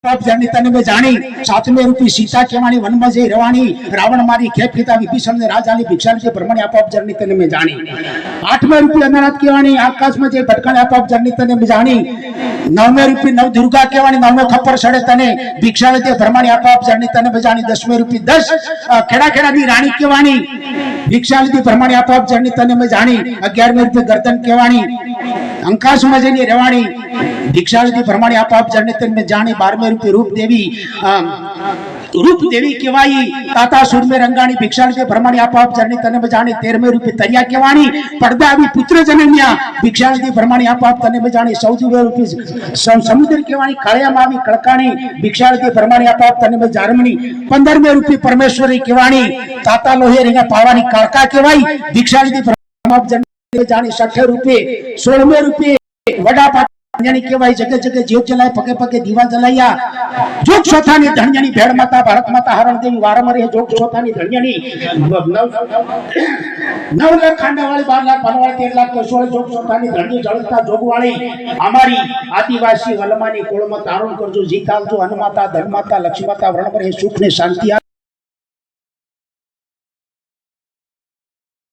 तने में जानी सातमे रूपी सीता केवाणी वन में जई रवाणी रावण मारी खेप खीता विभीषण ने राजाली भिक्षा ने ब्रह्मण्य आपाप जरनी तने में जानी आठमे रूपी अमरनाथ केवाणी आकाश में जई भटकण आपाप जरनी तने में जानी नवमे रूपी नव दुर्गा केवाणी नवमे खप्पर सड़े तने भिक्षा ने ब्रह्मण्य आपाप जरनी तने में जानी दसमे रूपी 10 खेड़ा खेड़ा दी रानी केवाणी भिक्षा ने ब्रह्मण्य आपाप जरनी तने में जानी 11मे रूपी गर्दन केवाणी अंकाश में जई रवाणी भिक्षा ने ब्रह्मण्य आपाप जरनी तने में जानी 12मे रूपी रूप देवी केवाई ताता सुर में रंगाणी भिक्षा के ब्रह्मण्य आपाप जरनी तने में जानी 13मे रूपी तरिया केवाणी पड़दा अभी पुत्र जनन्या भिक्षा के ब्रह्मण्य आपाप तने में जानी 14मे रूपी समुद्र केवाणी काळिया मावी कड़काणी भिक्षा के ब्रह्मण्य आपाप तने में जारमणी 15मे रूपी परमेश्वरी केवाणी ताता लोहे रिंगा पावानी काळका केवाई भिक्षा के ब्रह्मण्य आपाप जरनी में जानी 60 रूपी 16मे रूपी वडा धन्यनी केवाई जगह जगह जीव जलाए पके पके दीवा जलाया जोग शोथानी धन्यनी भेड़ माता भारत माता हरण देवी वारमरे जोग शोथानी धन्यनी 9 लाख खांडा वाली 12 लाख बनवाली 13 लाख केशवाल जोग शोथानी धन्य जळता जोगवाળી हमारी आदिवासी वलमानी कोळमा तारण करजो जीतालजो अनमाता धनमाता लक्ष्मीमाता वरणमरे सुख ने शांति